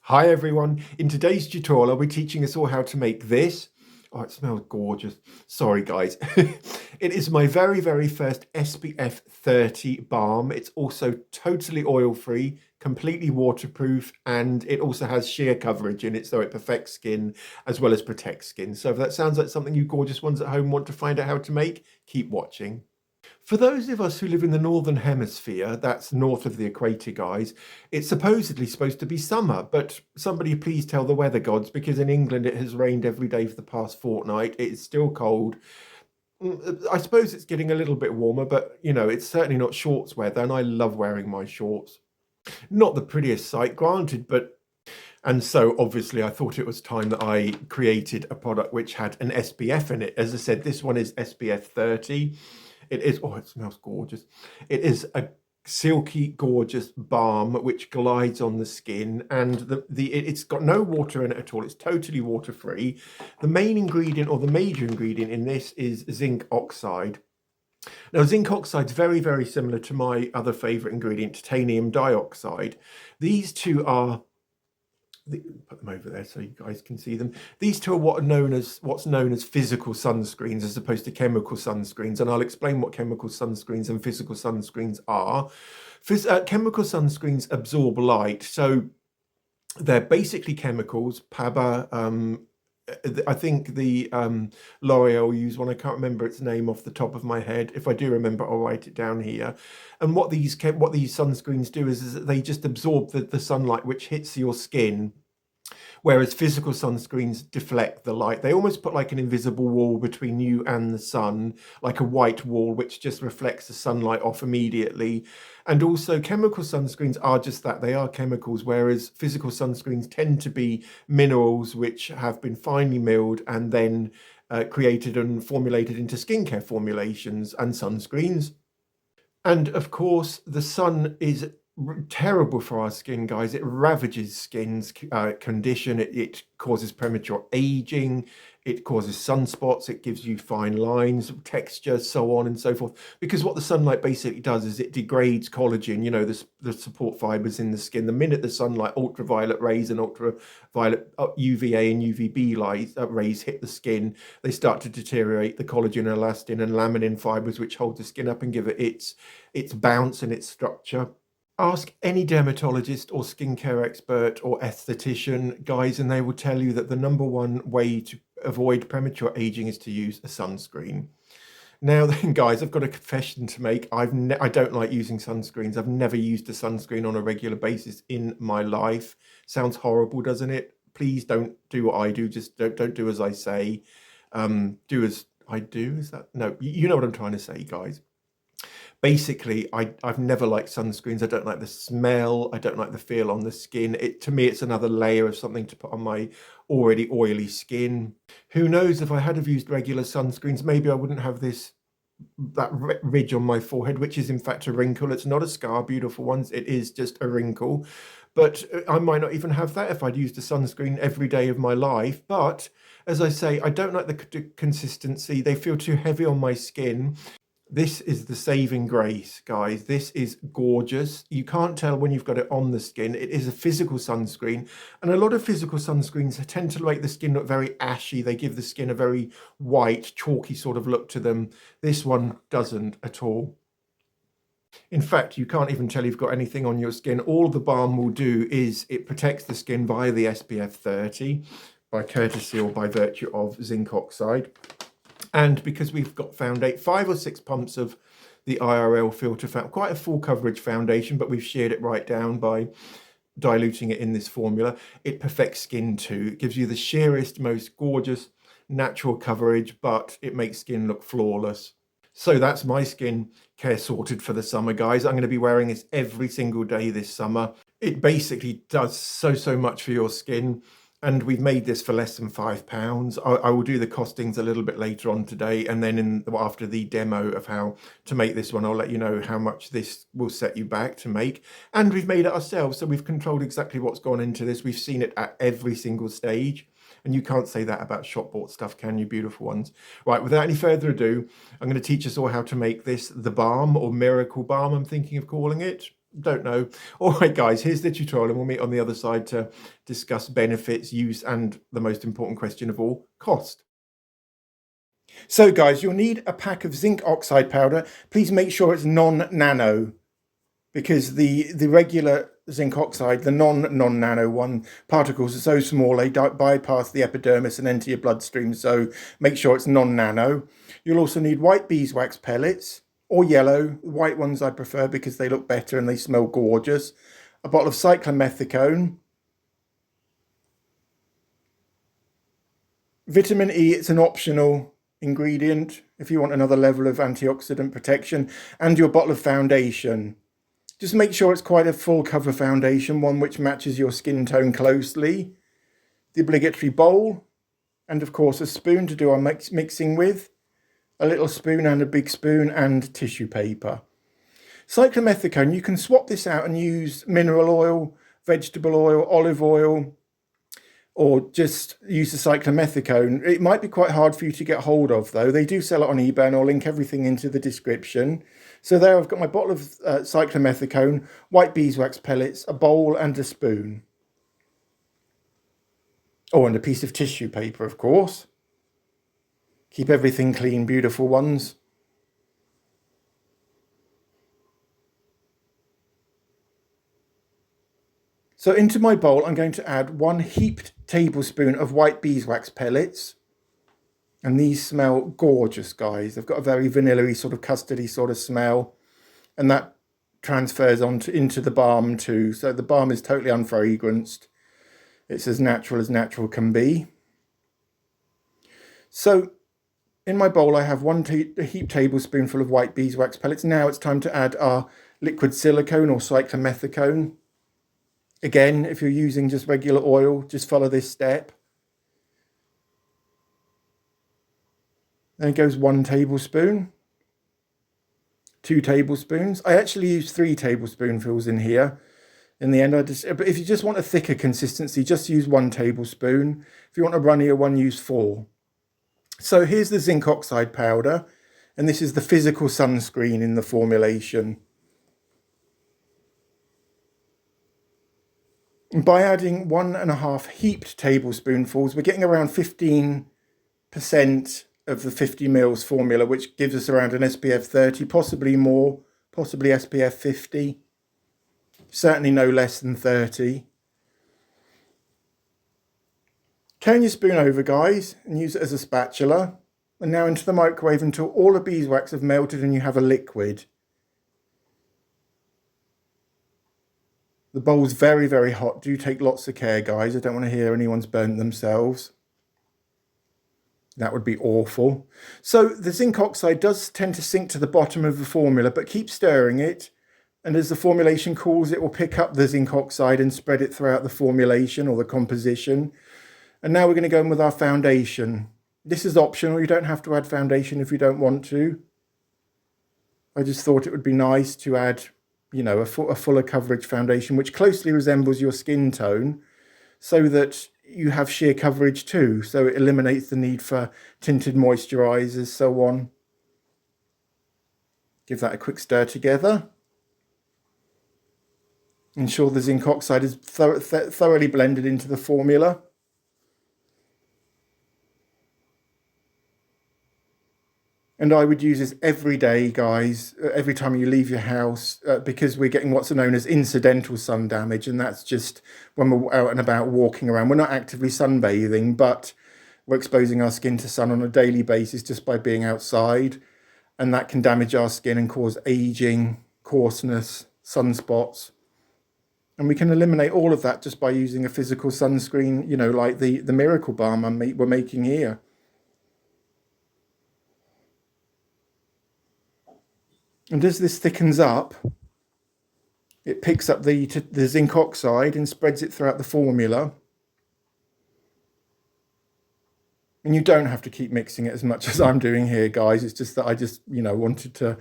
Hi everyone, in today's tutorial I'll be teaching us all how to make this. Oh, it smells gorgeous. Sorry guys. It is my very first SPF 30 balm. It's also totally oil free, completely waterproof, and it also has sheer coverage in it, so it perfects skin as well as protects skin. So if that sounds like something you gorgeous ones at home want to find out how to make, keep watching. For those of us who live in the Northern Hemisphere, that's north of the equator, guys, it's supposedly supposed to be summer, but somebody please tell the weather gods, because in England it has rained every day for the past fortnight. It is still cold. I suppose it's getting a little bit warmer, but, you know, it's certainly not shorts weather, and I love wearing my shorts. Not the prettiest sight, granted, but... And so, obviously, I thought it was time that I created a product which had an SPF in it. As I said, this one is SPF 30. It is, oh, it smells gorgeous. It is a silky, gorgeous balm which glides on the skin, and it's got no water in it at all. It's totally water-free. The main ingredient, or the major ingredient in this, is zinc oxide. Now, zinc oxide is very similar to my other favourite ingredient, titanium dioxide. These two are... put them over there so you guys can see them. These two are what's known as physical sunscreens as opposed to chemical sunscreens, and I'll explain what chemical sunscreens and physical sunscreens are. Chemical sunscreens absorb light, so they're basically chemicals. PABA, I think the L'Oreal use one. I can't remember its name off the top of my head. If I do remember, I'll write it down here. And what these sunscreens do is that they just absorb the sunlight which hits your skin, whereas physical sunscreens deflect the light. They almost put like an invisible wall between you and the sun, like a white wall which just reflects the sunlight off immediately. And also chemical sunscreens are just that, they are chemicals, whereas physical sunscreens tend to be minerals which have been finely milled and then created and formulated into skincare formulations and sunscreens. And of course, the sun is terrible for our skin, guys. It ravages skin's condition. It causes premature aging. It causes sunspots. It gives you fine lines, texture, so on and so forth. Because what the sunlight basically does is it degrades collagen, you know, the support fibers in the skin. The minute the sunlight, ultraviolet rays and ultraviolet UVA and UVB rays hit the skin, they start to deteriorate the collagen, elastin and laminin fibers which hold the skin up and give it its bounce and its structure. Ask any dermatologist or skincare expert or esthetician, guys, and they will tell you that the #1 way to avoid premature aging is to use a sunscreen. Now then, guys, I've got a confession to make. I don't like using sunscreens. I've never used a sunscreen on a regular basis in my life. Sounds horrible, doesn't it? Please don't do what I do. Just don't do as I say. Do as I do. Is that... No, you know what I'm trying to say, guys. Basically, I've never liked sunscreens. I don't like the smell. I don't like the feel on the skin. To me, it's another layer of something to put on my already oily skin. Who knows, if I had have used regular sunscreens, maybe I wouldn't have that ridge on my forehead, which is in fact a wrinkle. It's not a scar, beautiful ones. It is just a wrinkle. But I might not even have that if I'd used a sunscreen every day of my life. But as I say, I don't like the consistency. They feel too heavy on my skin. This is the saving grace, guys. This is gorgeous. You can't tell when you've got it on the skin. It is a physical sunscreen, and a lot of physical sunscreens tend to make the skin look very ashy. They give the skin a very white, chalky sort of look to them. This one doesn't at all. In fact, you can't even tell you've got anything on your skin. All the balm will do is it protects the skin via the SPF 30 by courtesy or by virtue of zinc oxide. And because we've got 5 or 6 pumps of the IRL filter, quite a full coverage foundation, but we've sheared it right down by diluting it in this formula. It perfects skin too. It gives you the sheerest, most gorgeous natural coverage, but it makes skin look flawless. So that's my skin care sorted for the summer, guys. I'm going to be wearing this every single day this summer. It basically does so much for your skin. And we've made this for less than £5. I will do the costings a little bit later on today, and then after the demo of how to make this one, I'll let you know how much this will set you back to make. And we've made it ourselves, so we've controlled exactly what's gone into this. We've seen it at every single stage, and you can't say that about shop-bought stuff, can you, beautiful ones? Right, without any further ado, I'm going to teach us all how to make this, the balm, or miracle balm, I'm thinking of calling it. Don't know. All right, guys, here's the tutorial, and we'll meet on the other side to discuss benefits, use, and the most important question of all, cost. So, guys, you'll need a pack of zinc oxide powder. Please make sure it's non-nano, because the regular zinc oxide, the non-nano one, particles are so small they bypass the epidermis and enter your bloodstream. So make sure it's non-nano. You'll also need white beeswax pellets, or yellow. White ones I prefer because they look better and they smell gorgeous. A bottle of cyclomethicone. Vitamin E, it's an optional ingredient if you want another level of antioxidant protection. And your bottle of foundation. Just make sure it's quite a full cover foundation, one which matches your skin tone closely. The obligatory bowl, and of course a spoon to do our mixing with. A little spoon and a big spoon, and tissue paper. Cyclomethicone, you can swap this out and use mineral oil, vegetable oil, olive oil, or just use the cyclomethicone. It might be quite hard for you to get hold of though. They do sell it on eBay, and I'll link everything into the description. So there I've got my bottle of cyclomethicone, white beeswax pellets, a bowl and a spoon. Oh, and a piece of tissue paper, of course. Keep everything clean, beautiful ones. So into my bowl, I'm going to add 1 heaped tablespoon of white beeswax pellets. And these smell gorgeous, guys. They've got a very vanilla-y, sort of custardy sort of smell. And that transfers into the balm too. So the balm is totally unfragranced. It's as natural can be. So in my bowl, I have 1 heaped tablespoonful of white beeswax pellets. Now it's time to add our liquid silicone or cyclomethicone. Again, if you're using just regular oil, just follow this step. Then goes 1 tablespoon, 2 tablespoons. I actually use 3 tablespoonfuls in here. In the end, but if you just want a thicker consistency, just use 1 tablespoon. If you want a runnier one, use 4. So here's the zinc oxide powder, and this is the physical sunscreen in the formulation. And by adding 1.5 heaped tablespoonfuls, we're getting around 15% of the 50 mils formula, which gives us around an SPF 30, possibly more, possibly SPF 50. Certainly no less than 30. Turn your spoon over, guys, and use it as a spatula. And now into the microwave until all the beeswax have melted and you have a liquid. The bowl's very, very hot. Do take lots of care, guys. I don't want to hear anyone's burnt themselves. That would be awful. So the zinc oxide does tend to sink to the bottom of the formula, but keep stirring it. And as the formulation cools, it will pick up the zinc oxide and spread it throughout the formulation or the composition. And now we're going to go in with our foundation. This is optional. You don't have to add foundation if you don't want to. I just thought it would be nice to add, you know, a fuller coverage foundation, which closely resembles your skin tone, so that you have sheer coverage too. So it eliminates the need for tinted moisturizers, so on. Give that a quick stir together. Ensure the zinc oxide is thoroughly blended into the formula. And I would use this every day, guys, every time you leave your house, because we're getting what's known as incidental sun damage. And that's just when we're out and about walking around. We're not actively sunbathing, but we're exposing our skin to sun on a daily basis just by being outside. And that can damage our skin and cause aging, coarseness, sunspots. And we can eliminate all of that just by using a physical sunscreen, you know, like the Miracle Balm we're making here. And as this thickens up, it picks up the zinc oxide and spreads it throughout the formula. And you don't have to keep mixing it as much as I'm doing here, guys. It's just that I just, you know, wanted to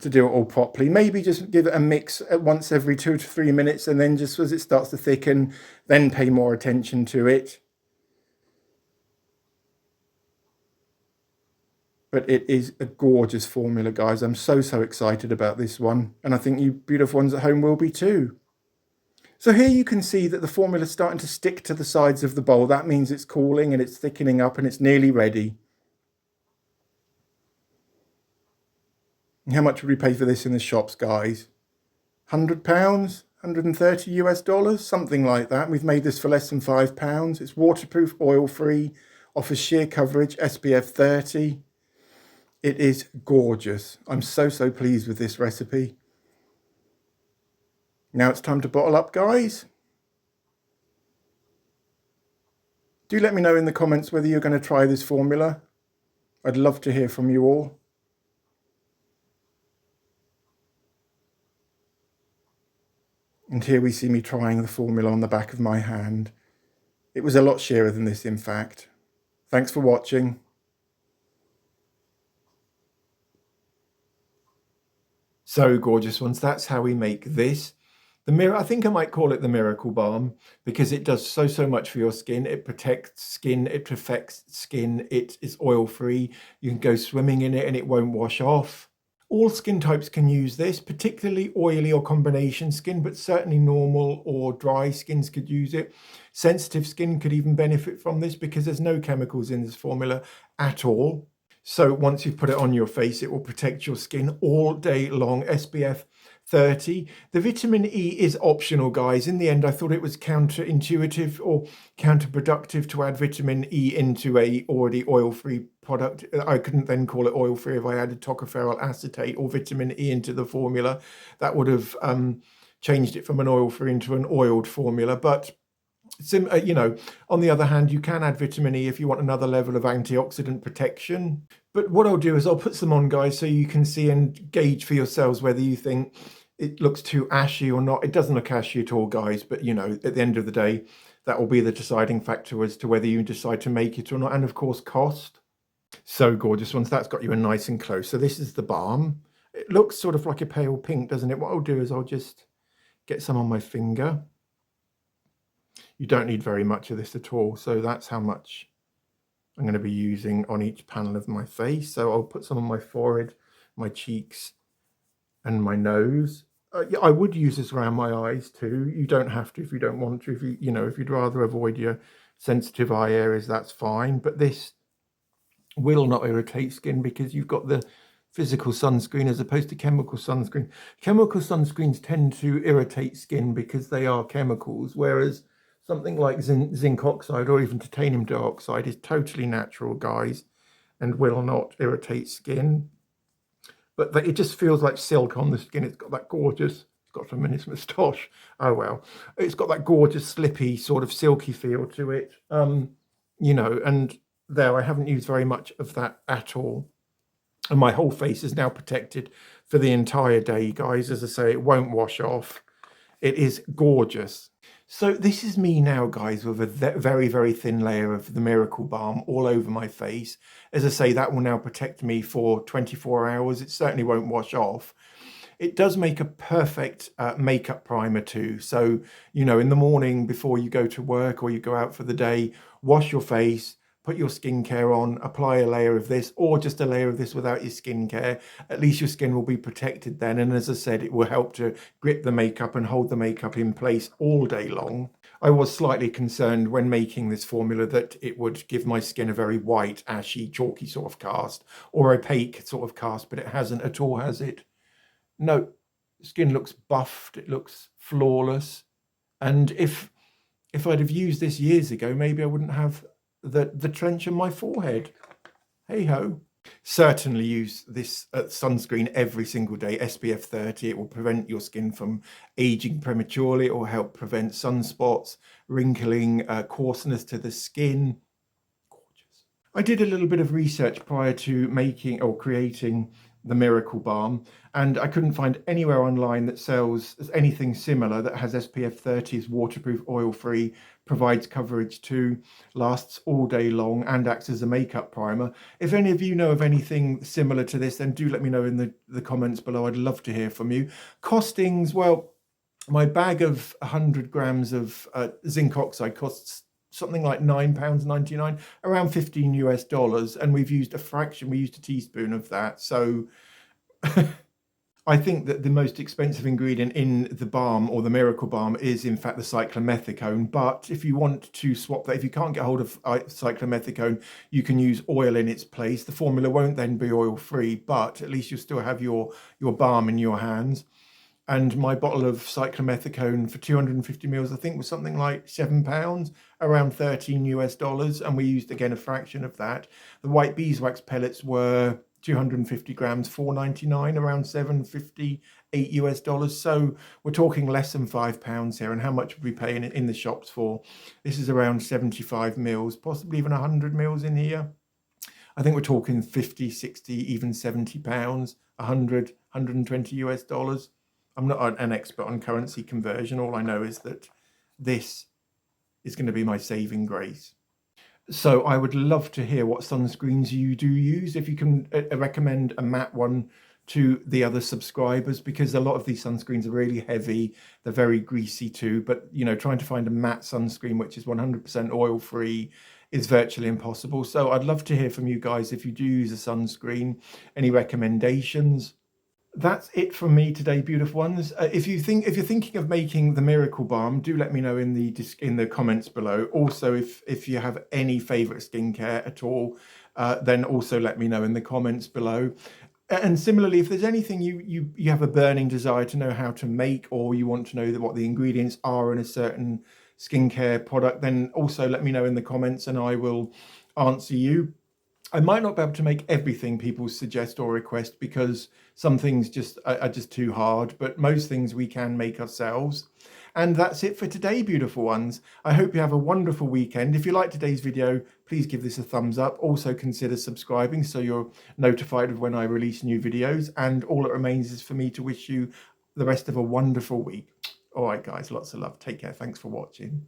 do it all properly. Maybe just give it a mix at once every 2 to 3 minutes, and then just as it starts to thicken, then pay more attention to it. But it is a gorgeous formula, guys. I'm so excited about this one. And I think you beautiful ones at home will be too. So here you can see that the formula is starting to stick to the sides of the bowl. That means it's cooling and it's thickening up and it's nearly ready. How much would we pay for this in the shops, guys? £100? 130 US dollars? Something like that. We've made this for less than £5. It's waterproof, oil-free, offers sheer coverage, SPF 30. It is gorgeous. I'm so pleased with this recipe. Now it's time to bottle up, guys. Do let me know in the comments whether you're going to try this formula. I'd love to hear from you all. And here we see me trying the formula on the back of my hand. It was a lot sheerer than this, in fact. Thanks for watching. So gorgeous ones. That's how we make this. I think I might call it the Miracle Balm because it does so much for your skin. It protects skin, it perfects skin, it is oil free. You can go swimming in it and it won't wash off. All skin types can use this, particularly oily or combination skin, but certainly normal or dry skins could use it. Sensitive skin could even benefit from this because there's no chemicals in this formula at all. So once you've put it on your face, it will protect your skin all day long. SPF 30. The vitamin E is optional, guys. In the end, I thought it was counterintuitive or counterproductive to add vitamin E into a already oil-free product. I couldn't then call it oil-free if I added tocopherol acetate or vitamin E into the formula. That would have changed it from an oil-free into an oiled formula. But you know, on the other hand, you can add vitamin E if you want another level of antioxidant protection. But what I'll do is I'll put some on, guys, so you can see and gauge for yourselves whether you think it looks too ashy or not. It doesn't look ashy at all, guys, but you know, at the end of the day, that will be the deciding factor as to whether you decide to make it or not. And of course, cost. So gorgeous ones. That's got you in nice and close. So this is the balm. It looks sort of like a pale pink, doesn't it? What I'll do is I'll just get some on my finger. You don't need very much of this at all. So that's how much I'm going to be using on each panel of my face. So I'll put some on my forehead, my cheeks, and my nose. Yeah, I would use this around my eyes too. You don't have to if you don't want to. If you know, if you'd rather avoid your sensitive eye areas, that's fine. But this will not irritate skin because you've got the physical sunscreen as opposed to chemical sunscreen. Chemical sunscreens tend to irritate skin because they are chemicals, whereas something like zinc oxide or even titanium dioxide is totally natural, guys, and will not irritate skin. But it just feels like silk on the skin. It's got that gorgeous, it's got a mini moustache. Oh, well. It's got that gorgeous, slippy, sort of silky feel to it. You know, and there, I haven't used very much of that at all. And my whole face is now protected for the entire day, guys. As I say, it won't wash off. It is gorgeous. So this is me now, guys, with a very thin layer of the Miracle Balm all over my face. As I say, that will now protect me for 24 hours. It certainly won't wash off. It does make a perfect makeup primer too. So, you know, in the morning before you go to work or you go out for the day, wash your face, put your skincare on, apply a layer of this or just a layer of this without your skincare. At least your skin will be protected then. And as I said, it will help to grip the makeup and hold the makeup in place all day long. I was slightly concerned when making this formula that it would give my skin a very white, ashy, chalky sort of cast or opaque sort of cast, but it hasn't at all, has it? No, skin looks buffed, it looks flawless. And if I'd have used this years ago, maybe I wouldn't have the trench on my forehead. Hey ho. Certainly use this sunscreen every single day, SPF 30. It will prevent your skin from aging prematurely. It will help prevent sunspots, wrinkling, coarseness to the skin. Gorgeous. I did a little bit of research prior to making or creating the Miracle Balm, and I couldn't find anywhere online that sells anything similar that has SPF 30, is waterproof, oil-free, provides coverage too, lasts all day long, and acts as a makeup primer. If any of you know of anything similar to this, then do let me know in the comments below. I'd love to hear from you. Costings, well, my bag of 100 grams of zinc oxide costs something like £9.99, around 15 US dollars, and we've used a fraction. We used a teaspoon of that. So I think that the most expensive ingredient in the balm, or the miracle balm, is in fact the cyclomethicone. But if you want to swap that, if you can't get hold of cyclomethicone, you can use oil in its place. The formula won't then be oil free, but at least you'll still have your balm in your hands. And my bottle of cyclomethicone for 250 mils, I think, was something like £7, around 13 US dollars. And we used again a fraction of that. The white beeswax pellets were 250 grams, £4.99, around 7.58 US dollars. So we're talking less than £5 here. And how much would we pay in the shops for? This is around 75 mils, possibly even 100 mils in here. I think we're talking 50, 60, even £70, 100, 120 US dollars. I'm not an expert on currency conversion. All I know is that this is going to be my saving grace. So I would love to hear what sunscreens you do use. If you can recommend a matte one to the other subscribers, because a lot of these sunscreens are really heavy. They're very greasy too. But, you know, trying to find a matte sunscreen, which is 100% oil free, is virtually impossible. So I'd love to hear from you guys if you do use a sunscreen, any recommendations. That's it from me today, beautiful ones. If you're thinking of making the miracle balm, do let me know in the comments below. Also, if you have any favorite skincare at all, then also let me know in the comments below. And similarly, if there's anything you have a burning desire to know how to make, or you want to know what the ingredients are in a certain skincare product, then also let me know in the comments and I will answer you. I might not be able to make everything people suggest or request, because some things are just too hard, but most things we can make ourselves. And that's it for today, beautiful ones. I hope you have a wonderful weekend. If you like today's video, please give this a thumbs up. Also consider subscribing so you're notified of when I release new videos. And all that remains is for me to wish you the rest of a wonderful week. All right, guys, lots of love. Take care. Thanks for watching.